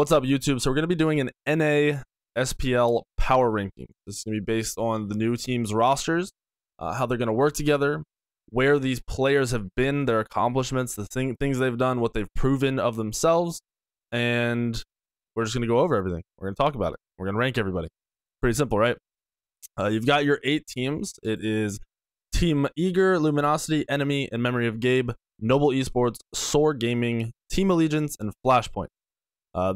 What's up, YouTube? So we're going to be doing an NA SPL power ranking. This is going to be based on the new team's rosters, how they're going to work together, where these players have been, their accomplishments, the things they've done, what they've proven of themselves, and we're just going to go over everything. We're going to talk about it. We're going to rank everybody. Pretty simple, right? You've got your 8 teams. It is Team Eager, Luminosity, Enemy, and Memory of Gabe, Noble Esports, Soar Gaming, Team Allegiance, and Flashpoint.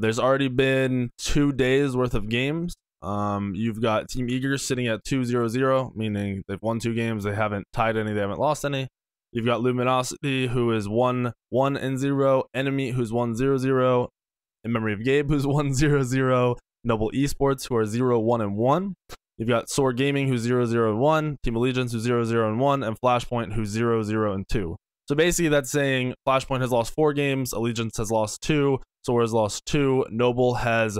There's already been 2 days worth of games. You've got Team Eager sitting at 2-0-0, meaning they've won 2 games. They haven't tied any. They haven't lost any. You've got Luminosity, who is 1-1-0, Enemy, who's 1-0-0, and Memory of Gabe, who's 1-0-0, Noble Esports, who are 0-1-1. You've got Soar Gaming, who's 0-0-1, Team Allegiance, who's 0-0-1, and Flashpoint, who's 0-0-2. So basically that's saying Flashpoint has lost 4 games, Allegiance has lost 2, Soar has lost 2, Noble has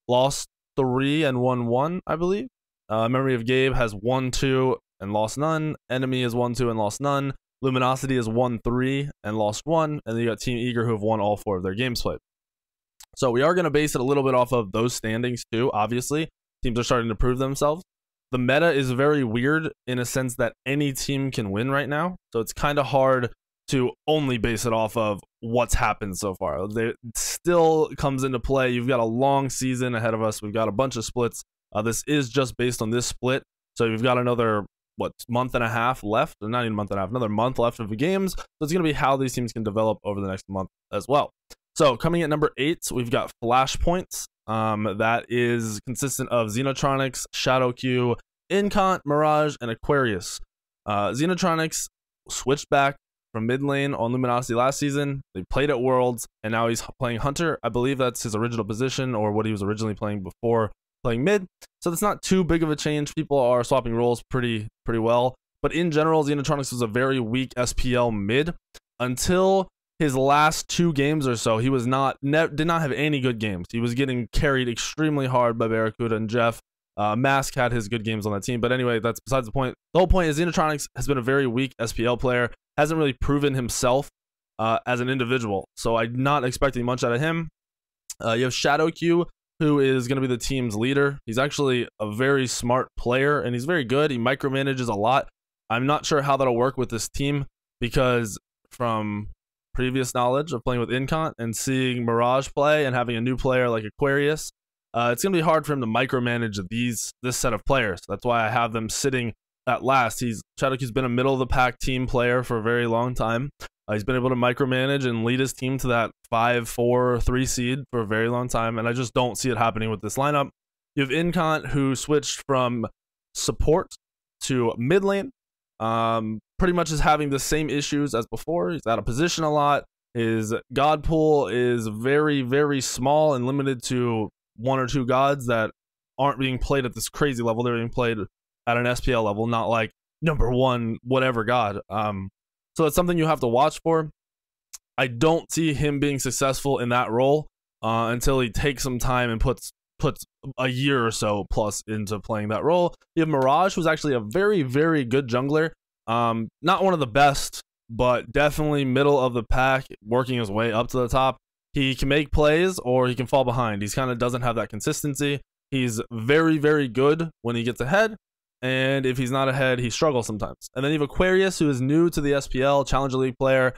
lost 3 and won 1, I believe. Memory of Gabe has won 2 and lost none. Enemy has won 2 and lost none. Luminosity has won 3 and lost 1. And then you got Team Eager, who have won all 4 of their games played. So we are going to base it a little bit off of those standings too, obviously. Teams are starting to prove themselves. The meta is very weird in a sense that any team can win right now. So it's kind of hard to only base it off of what's happened so far. It still comes into play. You've got a long season ahead of us. We've got a bunch of splits. This is just based on this split. So you've got another, month and a half left? Not even a month and a half, another month left of the games. So it's going to be how these teams can develop over the next month as well. So coming at number 8, we've got Flashpoint. That is consistent of Xenotronics, ShadowQ, Incont, Mirage, and Aquarius. Xenotronics switched back from mid lane on Luminosity last season. They played at Worlds, and now he's playing Hunter. I believe that's his original position, or what he was originally playing before playing mid. So that's not too big of a change. People are swapping roles pretty well. But in general, Xenotronics was a very weak SPL mid until his last 2 games or so. He was did not have any good games. He was getting carried extremely hard by Barracuda and Jeff. Mask had his good games on that team, but anyway, that's besides the point. The whole point is Xenotronics has been a very weak SPL player, hasn't really proven himself as an individual, so I'm not expecting much out of him. You have ShadowQ, who is going to be the team's leader. He's actually a very smart player, and he's very good. He micromanages a lot. I'm not sure how that'll work with this team, because from previous knowledge of playing with Incont and seeing Mirage play and having a new player like Aquarius, it's going to be hard for him to micromanage this set of players. That's why I have them sitting at last. ShadowQ's been a middle-of-the-pack team player for a very long time. He's been able to micromanage and lead his team to that 5-4-3 seed for a very long time, and I just don't see it happening with this lineup. You have Incont, who switched from support to mid lane. Pretty much is having the same issues as before. He's out of position a lot. His god pool is very, very small and limited to 1 or 2 gods that aren't being played at this crazy level. They're being played at an SPL level, not like #1 whatever god. So it's something you have to watch for. I don't see him being successful in that role until he takes some time and puts a year or so plus into playing that role. You have Mirage, who's actually a very, very good jungler. Not one of the best, but definitely middle of the pack, working his way up to the top. He can make plays or he can fall behind. He's kind of doesn't have that consistency. He's very, very good when he gets ahead, and if he's not ahead, he struggles sometimes. And then you have Aquarius, who is new to the SPL, Challenger League player.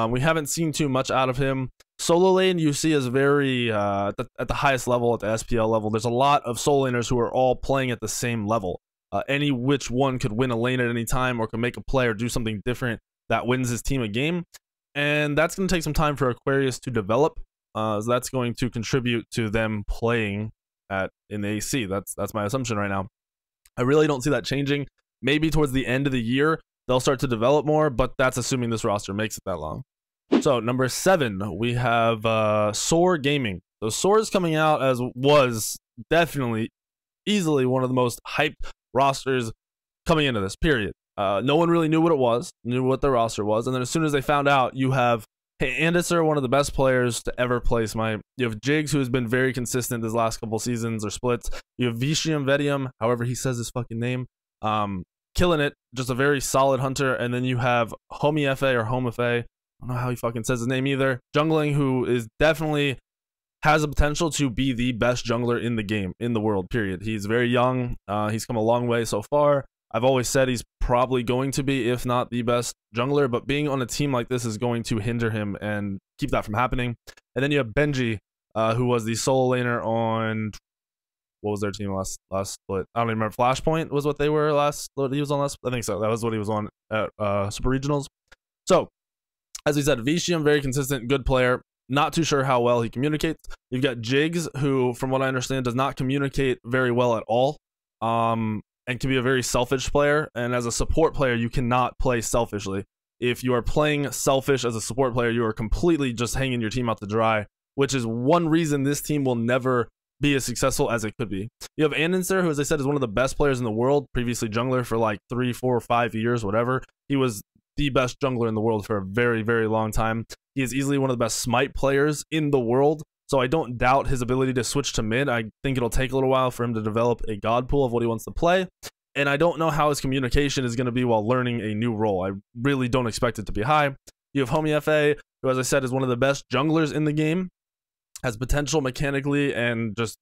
We haven't seen too much out of him. Solo lane you see is very at the highest level, at the SPL level. There's a lot of solo laners who are all playing at the same level. Any which one could win a lane at any time, or could make a play or do something different that wins his team a game. And that's going to take some time for Aquarius to develop. So that's going to contribute to them playing in the AC. That's my assumption right now. I really don't see that changing. Maybe towards the end of the year they'll start to develop more, but that's assuming this roster makes it that long. So number 7, we have Soar Gaming. So Soar is coming out as was definitely easily one of the most hyped rosters coming into this period. No one really knew what it was, knew what the roster was, and then as soon as they found out, you have Andisser, one of the best players to ever play Smite. You have Jigs, who has been very consistent this last couple seasons or splits. You have Vicium Vedium, however he says his fucking name, killing it, just a very solid hunter. And then you have Homie FA or Home FA, I don't know how he fucking says his name either, jungling, who is definitely has the potential to be the best jungler in the game, in the world, period. He's very young. He's come a long way so far. I've always said he's probably going to be, if not the best jungler, but being on a team like this is going to hinder him and keep that from happening. And then you have Benji, who was the solo laner on, what was their team last split? I don't even remember. Flashpoint was what they were last. He was on last. I think so. That was what he was on at Super Regionals. So, as we said, Vicium, very consistent, good player. Not too sure how well he communicates. You've got Jigs, who, from what I understand, does not communicate very well at all. And can be a very selfish player. And as a support player, you cannot play selfishly. If you are playing selfish as a support player, you are completely just hanging your team out to dry, which is one reason this team will never be as successful as it could be. You have Andenser, who, as I said, is one of the best players in the world, previously jungler for like 3, 4, 5 years, whatever. He was the best jungler in the world for a very, very long time. He is easily one of the best smite players in the world, so I don't doubt his ability to switch to mid. I think it'll take a little while for him to develop a god pool of what he wants to play, and I don't know how his communication is going to be while learning a new role. I really don't expect it to be high. You have Homie FA, who, as I said, is one of the best junglers in the game, has potential mechanically, and just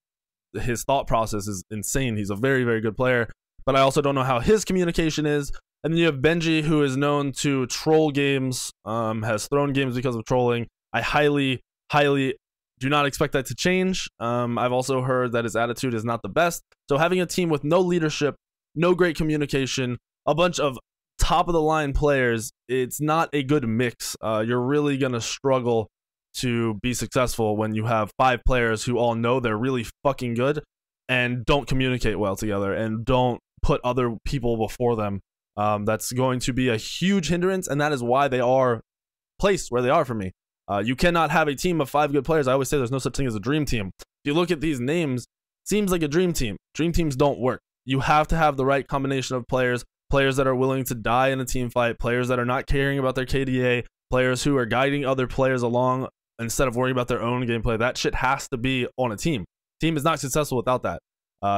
his thought process is insane. He's a very, very good player, but I also don't know how his communication is. And then you have Benji, who is known to troll games, has thrown games because of trolling. I highly, highly do not expect that to change. I've also heard that his attitude is not the best. So having a team with no leadership, no great communication, a bunch of top-of-the-line players, it's not a good mix. You're really going to struggle to be successful when you have 5 players who all know they're really fucking good and don't communicate well together and don't put other people before them. That's going to be a huge hindrance, and that is why they are placed where they are for me. You cannot have a team of 5 good players. I always say there's no such thing as a dream team. If you look at these names, seems like a dream team. Dream teams don't work. You have to have the right combination of players, players that are willing to die in a team fight, players that are not caring about their KDA, players who are guiding other players along instead of worrying about their own gameplay. That shit has to be on a team. Team is not successful without that.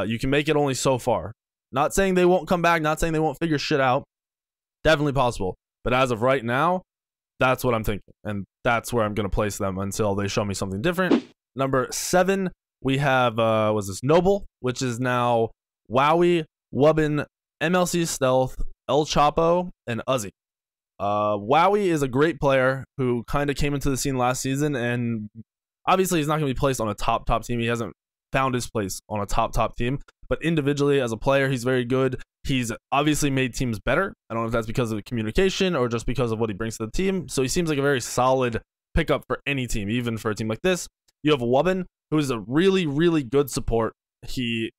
You can make it only so far. Not saying they won't come back, not saying they won't figure shit out. Definitely possible. But as of right now, that's what I'm thinking. And that's where I'm going to place them until they show me something different. Number 7, we have, was this Noble, which is now Wowie, Wubbin, MLC Stealth, El Chapo, and Uzi. Wowie is a great player who kind of came into the scene last season, and obviously he's not going to be placed on a top team. He hasn't found his place on a top team, but individually as a player, he's very good. He's obviously made teams better. I don't know if that's because of the communication or just because of what he brings to the team. So he seems like a very solid pickup for any team, even for a team like this. You have Wubbin, who is a really, really good support. He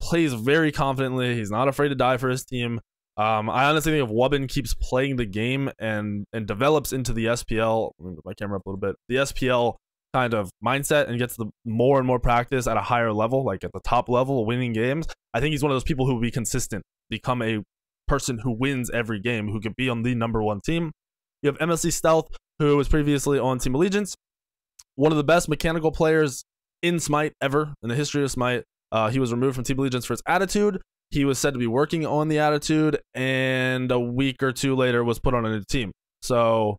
plays very confidently. He's not afraid to die for his team. I honestly think if Wubbin keeps playing the game and develops into the SPL, let me move my camera up a little bit, the SPL kind of mindset, and gets the more and more practice at a higher level, like at the top level, winning games, I think he's one of those people who will be consistent, become a person who wins every game, who could be on the #1 team. You have MLC Stealth, who was previously on Team Allegiance, one of the best mechanical players in Smite ever, in the history of Smite. He was removed from Team Allegiance for his attitude. He was said to be working on the attitude, and a week or 2 later was put on a new team. So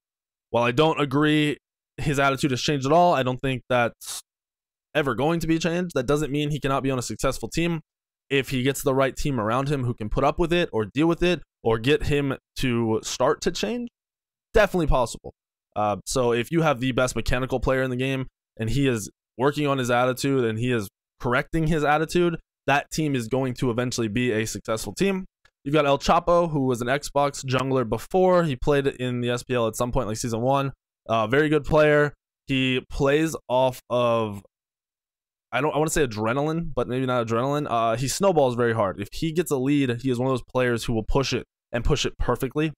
while I don't agree his attitude has changed at all, I don't think that's ever going to be changed. That doesn't mean he cannot be on a successful team if he gets the right team around him who can put up with it or deal with it or get him to start to change. Definitely possible. So if you have the best mechanical player in the game and he is working on his attitude and he is correcting his attitude, that team is going to eventually be a successful team. You've got El Chapo, who was an Xbox jungler before. He played in the SPL at some point, like Season 1. Very good player. He plays off of, I want to say adrenaline, but maybe not adrenaline. He snowballs very hard. If he gets a lead, he is one of those players who will push it and push it perfectly.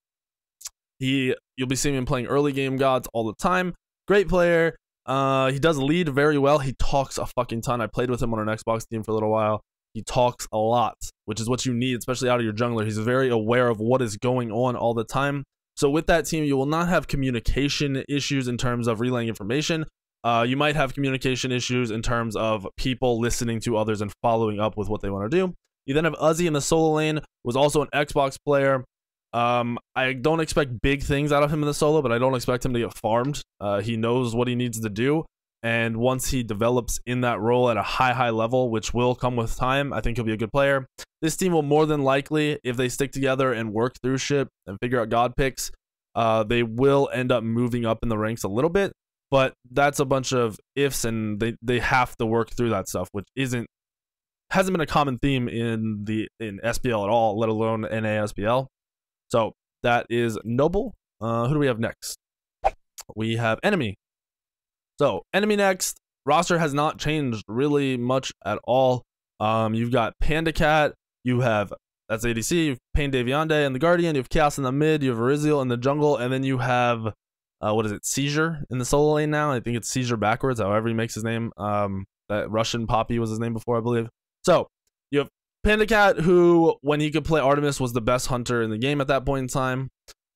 You'll be seeing him playing early game gods all the time. Great player. He does lead very well. He talks a fucking ton. I played with him on an Xbox team for a little while. He talks a lot, which is what you need, especially out of your jungler. He's very aware of what is going on all the time. So with that team, you will not have communication issues in terms of relaying information. You might have communication issues in terms of people listening to others and following up with what they want to do. You then have Uzi in the solo lane, was also an Xbox player. I don't expect big things out of him in the solo, but I don't expect him to get farmed. He knows what he needs to do. And once he develops in that role at a high level, which will come with time, I think he'll be a good player. This team will more than likely, if they stick together and work through shit and figure out God picks, they will end up moving up in the ranks a little bit. But that's a bunch of ifs, and they have to work through that stuff, which hasn't been a common theme in SPL at all, let alone NA SPL. So that is Noble. Who do we have next? We have Enemy. So Enemy next. Roster has not changed really much at all. You've got Panda Cat. You have, that's ADC. You have Pain Daviande in the Guardian. You have Chaos in the mid. You have Ariziel in the jungle, and then you have what is it? Seizure in the solo lane now. I think it's Seizure backwards. However he makes his name. That Russian Poppy was his name before, I believe. So you have Panda Cat, who when he could play Artemis was the best hunter in the game at that point in time.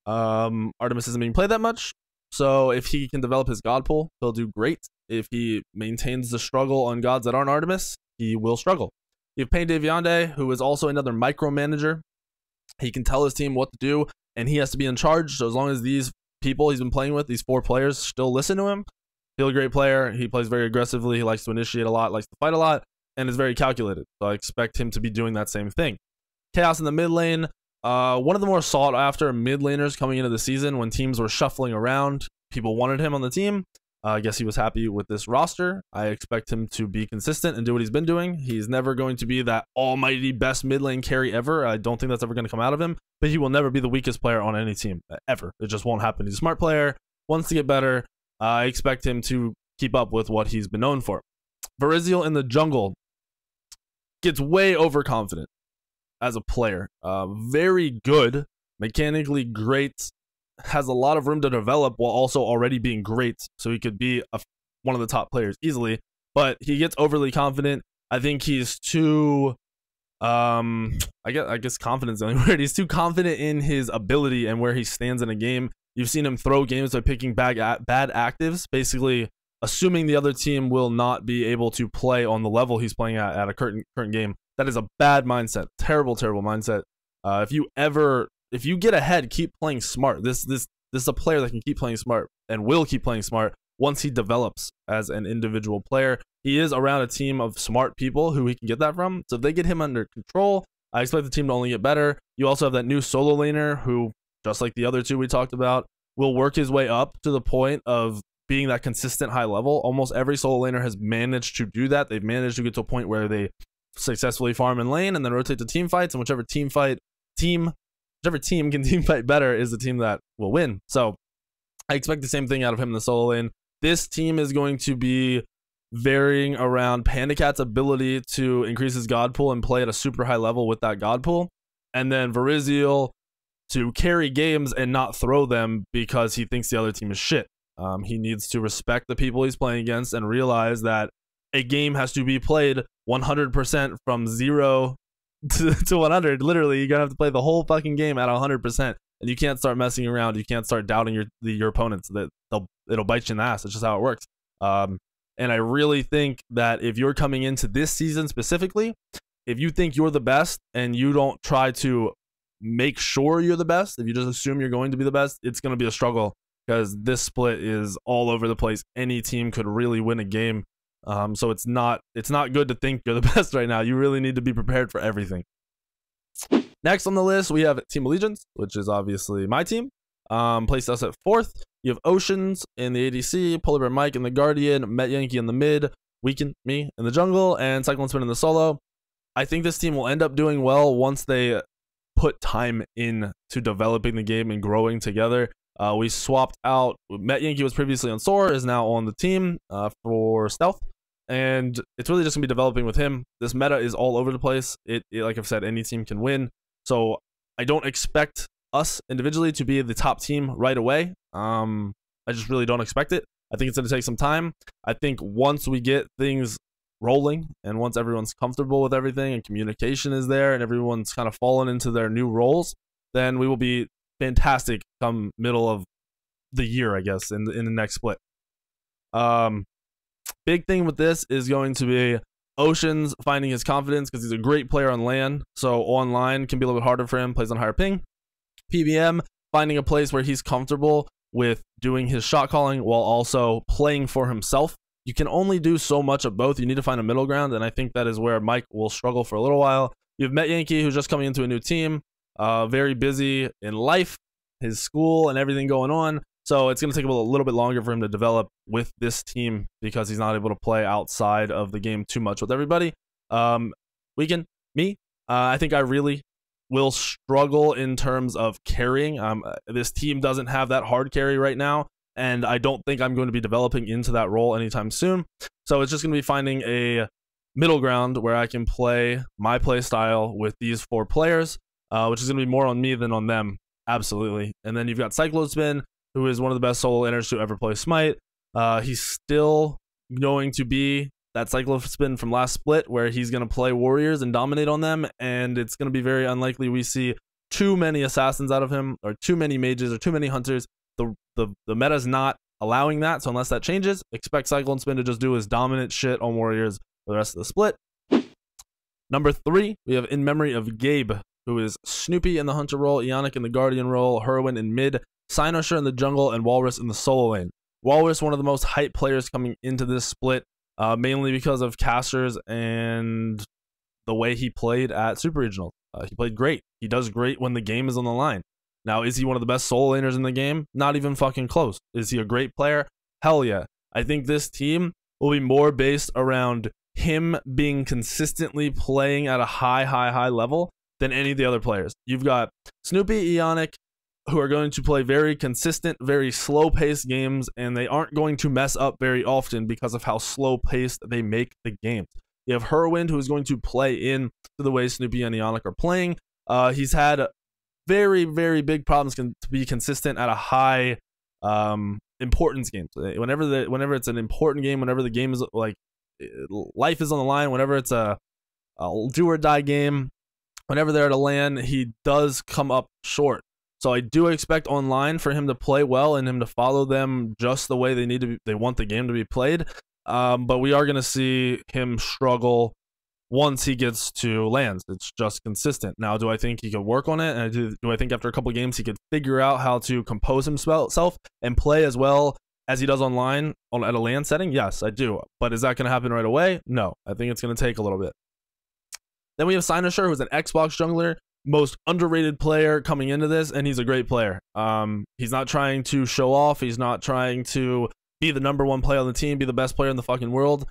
Artemis isn't being played that much. So if he can develop his god pool, he'll do great. If he maintains the struggle on gods that aren't Artemis, he will struggle. You have Pain Daviande, who is also another micromanager. He can tell his team what to do, and he has to be in charge. So as long as these people he's been playing with, these 4 players, still listen to him, he'll be a great player. He plays very aggressively. He likes to initiate a lot, likes to fight a lot, and is very calculated. So I expect him to be doing that same thing. Chaos in the mid lane. One of the more sought after mid laners coming into the season when teams were shuffling around. People wanted him on the team. I guess he was happy with this roster. I expect him to be consistent and do what he's been doing. He's never going to be that almighty best mid lane carry ever. I don't think that's ever going to come out of him, but he will never be the weakest player on any team ever. It just won't happen. He's a smart player, wants to get better. I expect him to keep up with what he's been known for. Ariziel in the jungle gets way overconfident as a player. Very good, mechanically great, has a lot of room to develop while also already being great, so he could be one of the top players easily, but he gets overly confident. I think he's too I guess confidence is the only word. He's too confident in his ability and where he stands in a game. You've seen him throw games by picking bad actives, basically assuming the other team will not be able to play on the level he's playing at a current game. That is a bad mindset. Terrible mindset. If you get ahead, keep playing smart. This is a player that can keep playing smart and will keep playing smart once he develops as an individual player. He is around a team of smart people who he can get that from. So if they get him under control, I expect the team to only get better. You also have that new solo laner who, just like the other two we talked about, will work his way up to the point of being that consistent high level. Almost every solo laner has managed to do that. They've managed to get to a point where they successfully farm in lane and then rotate to team fights, and whichever team can team fight better is the team that will win. So I expect the same thing out of him in the solo lane. This team is going to be varying around Panda Cat's ability to increase his god pool and play at a super high level with that god pool, and then Ariziel to carry games and not throw them because he thinks the other team is shit. He needs to respect the people he's playing against and realize that a game has to be played 100% from 0 to 100. Literally, you're gonna have to play the whole fucking game at 100%, and you can't start messing around. You can't start doubting your opponents. That it'll bite you in the ass. It's just how it works. And I really think that if you're coming into this season specifically, if you think you're the best and you don't try to make sure you're the best, if you just assume you're going to be the best, it's going to be a struggle because this split is all over the place. Any team could really win a game. So it's not good to think you're the best right now. You really need to be prepared for everything. Next on the list, we have Team Allegiance, which is obviously my team. Placed us at 4th. You have Oceans in the ADC, Polar Bear Mike in the Guardian, Met Yankee in the mid, Weak3n me in the jungle, and Cyclone Spin in the solo. I think this team will end up doing well once they put time in to developing the game and growing together. We swapped out. Met Yankee was previously on Soar, is now on the team for Stealth, and it's really just gonna be developing with him. This meta is all over the place. Like I've said, any team can win. So I don't expect us individually to be the top team right away. I just really don't expect it. I think it's going to take some time. I think once we get things rolling and once everyone's comfortable with everything and communication is there and everyone's kind of fallen into their new roles, then we will be fantastic come middle of the year, I guess, in the next split. Big thing with this is going to be Oceans finding his confidence because he's a great player on LAN. So online can be a little bit harder for him, plays on higher ping. PBM finding a place where he's comfortable with doing his shot calling while also playing for himself you can only do so much of both. You need to find a middle ground, and I think that is where Mike will struggle for a little while. You have Met Yankee, who's just coming into a new team, very busy in life, his school, and everything going on. So it's going to take a little bit longer for him to develop with this team because he's not able to play outside of the game too much with everybody. Weak3n, me, I think I really will struggle in terms of carrying. This team doesn't have that hard carry right now, and I don't think I'm going to be developing into that role anytime soon. So it's just going to be finding a middle ground where I can play my play style with these 4 players, which is going to be more on me than on them. Absolutely. And then you've got Cyclospin, who is one of the best solo laners to ever play Smite. He's still going to be that Cyclospin from last split, where he's going to play warriors and dominate on them, and it's going to be very unlikely we see too many assassins out of him, or too many mages, or too many hunters. The meta's not allowing that, so unless that changes, expect Cyclospin to just do his dominant shit on warriors for the rest of the split. Number 3, we have In Memory of Gabe, who is Snoopy in the hunter role, Ionic in the guardian role, Heroin in mid, Cynosure in the jungle, and Walrus in the solo lane. Walrus, one of the most hyped players coming into this split, mainly because of casters and the way he played at Super Regional. He played great. He does great when the game is on the line. Now, is he one of the best solo laners in the game? Not even fucking close. Is he a great player? Hell yeah. I think this team will be more based around him being consistently playing at a high level than any of the other players. You've got Snoopy, Ionic, who are going to play very consistent, very slow-paced games, and they aren't going to mess up very often because of how slow-paced they make the games. You have Heroin, who is going to play in to the way Snoopy and Ionic are playing. He's had very big problems to be consistent at a high importance game. Whenever it's an important game, whenever the game is like life is on the line, whenever it's a do or die game, whenever they're at a LAN, he does come up short. So I do expect online for him to play well and him to follow them just the way they want the game to be played. But we are going to see him struggle once he gets to LANs. It's just consistent. Now, do I think he could work on it? And do I think after a couple of games he could figure out how to compose himself and play as well as he does online at a LAN setting? Yes, I do. But is that going to happen right away? No. I think it's going to take a little bit. Then we have Cynosure, who's an Xbox jungler, most underrated player coming into this, and he's a great player. He's not trying to show off. He's not trying to be the #1 player on the team, be the best player in the fucking world.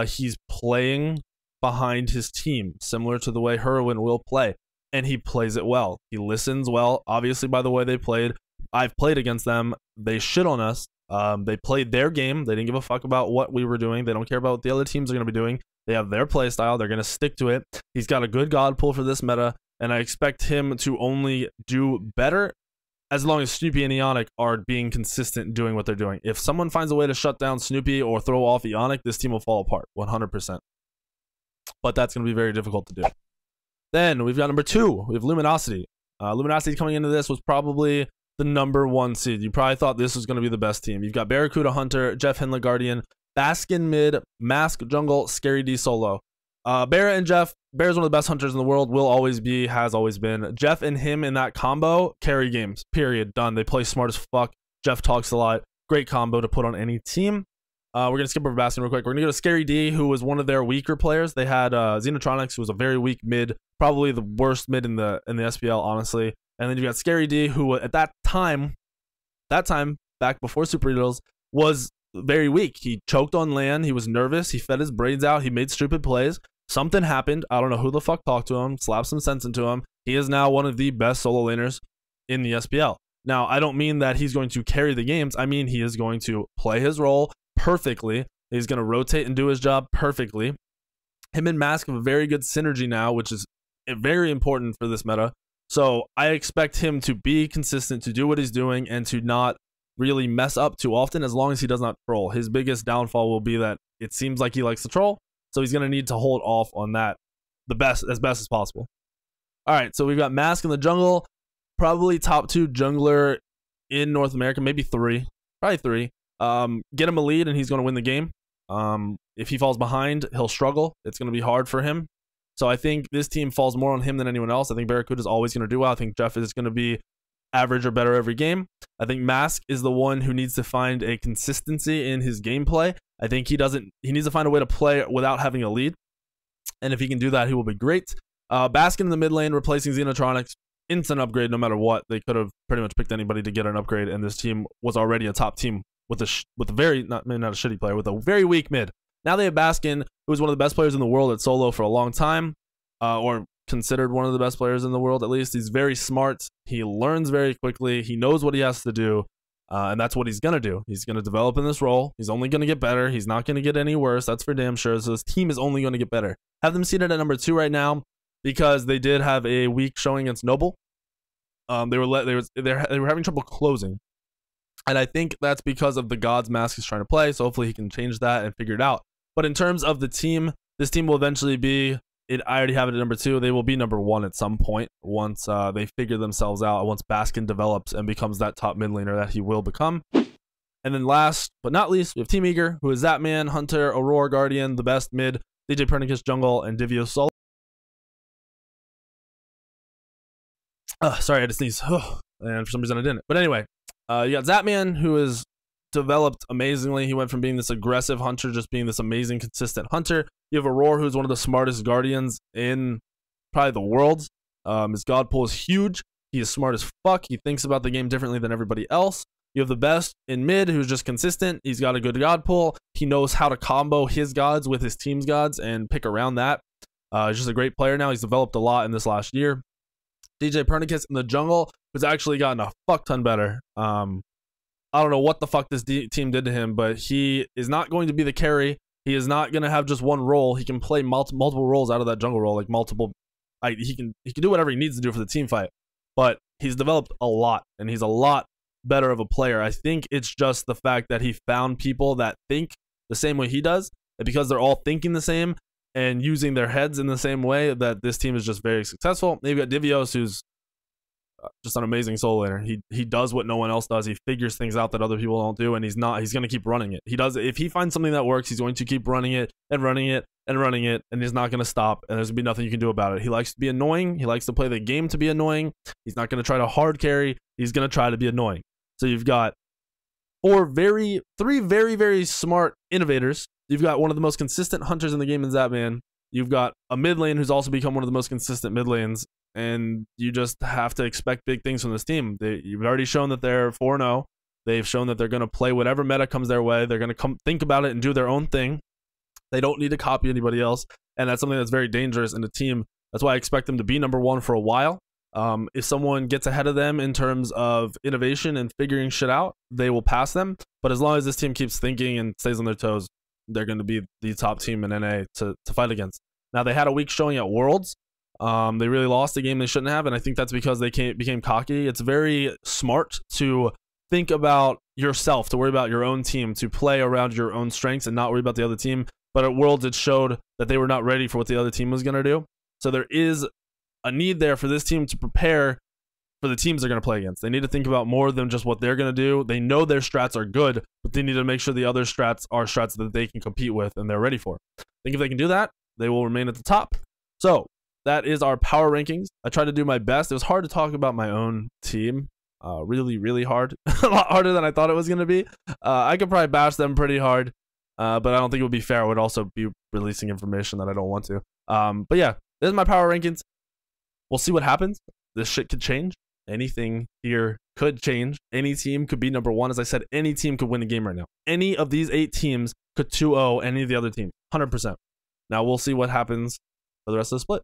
He's playing behind his team, similar to the way Heroin will play, and he plays it well. He listens well, obviously, by the way they played. I've played against them. They shit on us. They played their game. They didn't give a fuck about what we were doing. They don't care about what the other teams are going to be doing. They have their play style. They're going to stick to it. He's got a good god pull for this meta, and I expect him to only do better as long as Snoopy and Ionic are being consistent in doing what they're doing. If someone finds a way to shut down Snoopy or throw off Ionic, this team will fall apart 100%. But that's going to be very difficult to do. Then we've got number 2. We have Luminosity. Luminosity coming into this was probably the #1 seed. You probably thought this was going to be the best team. You've got Barracuda Hunter, Jeff Henley Guardian, Baskin mid, Mask jungle, Scary D solo. Barra and Jeff, Bear's one of the best hunters in the world, will always be, has always been. Jeff and him in that combo carry games, period, done. They play smart as fuck. Jeff talks a lot. Great combo to put on any team. We're going to skip over Baskin real quick. We're going to go to Scary D, who was one of their weaker players. They had Xenotronics, who was a very weak mid, probably the worst mid in the SPL, honestly. And then you got Scary D, who at that time, back before Super Regionals, was very weak. He choked on LAN. He was nervous. He fed his brains out. He made stupid plays. Something happened. I don't know who the fuck talked to him, slapped some sense into him. He is now one of the best solo laners in the SPL. Now, I don't mean that he's going to carry the games. I mean he is going to play his role perfectly. He's going to rotate and do his job perfectly. Him and Mask have a very good synergy now, which is very important for this meta. So I expect him to be consistent, to do what he's doing, and to not really mess up too often, as long as he does not troll. His biggest downfall will be that it seems like he likes to troll, so he's going to need to hold off on that as best as possible. All right, so we've got Mask in the jungle, probably top 2 jungler in North America, maybe 3, probably 3. Get him a lead and he's going to win the game. If he falls behind, he'll struggle. It's going to be hard for him. So I think this team falls more on him than anyone else. I think Barracuda is always going to do well. I think Jeff is going to be average or better every game. I think Mask is the one who needs to find a consistency in his gameplay I think he needs to find a way to play without having a lead. And if he can do that, he will be great. Baskin in the mid lane, replacing Xenotronics. Instant upgrade no matter what. They could have pretty much picked anybody to get an upgrade, and this team was already a top team with a very, not a shitty player, with a very weak mid. Now they have Baskin, who was one of the best players in the world at solo for a long time, or considered one of the best players in the world at least. He's very smart. He learns very quickly. He knows what he has to do, and that's what he's going to do. He's going to develop in this role. He's only going to get better. He's not going to get any worse. That's for damn sure. So this team is only going to get better. Have them seated at number 2 right now because they did have a weak showing against Noble. They were having trouble closing. And I think that's because of the God's Mask he's trying to play. So hopefully he can change that and figure it out. But in terms of the team, this team will eventually be, I already have it at number 2. They will be number 1 at some point once they figure themselves out, once Baskin develops and becomes that top mid laner that he will become. And then last but not least, we have Team Eager, who is Zatman, Hunter, Aurora Guardian, the best mid, DJ Pernicus Jungle, and Divio Sol. Sorry, I just sneezed. And for some reason I didn't. But anyway, you got Zatman, who is developed amazingly. He went from being this aggressive hunter, just being this amazing, consistent hunter. You have Aurora, who's one of the smartest guardians in probably the world. His god pool is huge. He is smart as fuck. He thinks about the game differently than everybody else. You have the best in mid, who's just consistent. He's got a good god pool. He knows how to combo his gods with his team's gods and pick around that. He's just a great player now. He's developed a lot in this last year. DJ Pernicus in the jungle has actually gotten a fuck ton better. I don't know what the fuck this team did to him, but he is not going to be the carry. He is not going to have just one role. He can play multiple roles out of that jungle role, like multiple. He can do whatever he needs to do for the team fight. But he's developed a lot, and he's a lot better of a player. I think it's just the fact that he found people that think the same way he does, and because they're all thinking the same and using their heads in the same way, that this team is just very successful. Maybe got Divios, who's just an amazing solo laner. He does what no one else does. He figures things out that other people don't do, and he's going to keep running it. He does. If he finds something that works, he's going to keep running it and running it and running it, and he's not going to stop, and there's going to be nothing you can do about it. He likes to be annoying. He likes to play the game to be annoying. He's not going to try to hard carry. He's going to try to be annoying. So you've got three very, very smart innovators. You've got one of the most consistent hunters in the game in Zatman. You've got a mid lane who's also become one of the most consistent mid lanes, and you just have to expect big things from this team. You've already shown that they're 4-0. They've shown that they're going to play whatever meta comes their way. They're going to think about it and do their own thing. They don't need to copy anybody else, and that's something that's very dangerous in a team. That's why I expect them to be number 1 for a while. If someone gets ahead of them in terms of innovation and figuring shit out, they will pass them. But as long as this team keeps thinking and stays on their toes, they're going to be the top team in NA to fight against. Now, they had a weak showing at Worlds. They really lost a game they shouldn't have, and I think that's because they became cocky. It's very smart to think about yourself, to worry about your own team, to play around your own strengths and not worry about the other team. But at Worlds, it showed that they were not ready for what the other team was going to do. So there is a need there for this team to prepare for the teams they're going to play against. They need to think about more than just what they're going to do. They know their strats are good, but they need to make sure the other strats are strats that they can compete with and they're ready for. I think if they can do that, they will remain at the top. So that is our power rankings. I tried to do my best. It was hard to talk about my own team. Really, really hard. A lot harder than I thought it was going to be. I could probably bash them pretty hard, but I don't think it would be fair. I would also be releasing information that I don't want to. But yeah, this is my power rankings. We'll see what happens. This shit could change. Anything here could change. Any team could be number 1. As I said, any team could win a game right now. Any of these 8 teams could 2-0 any of the other teams. 100%. Now we'll see what happens for the rest of the split.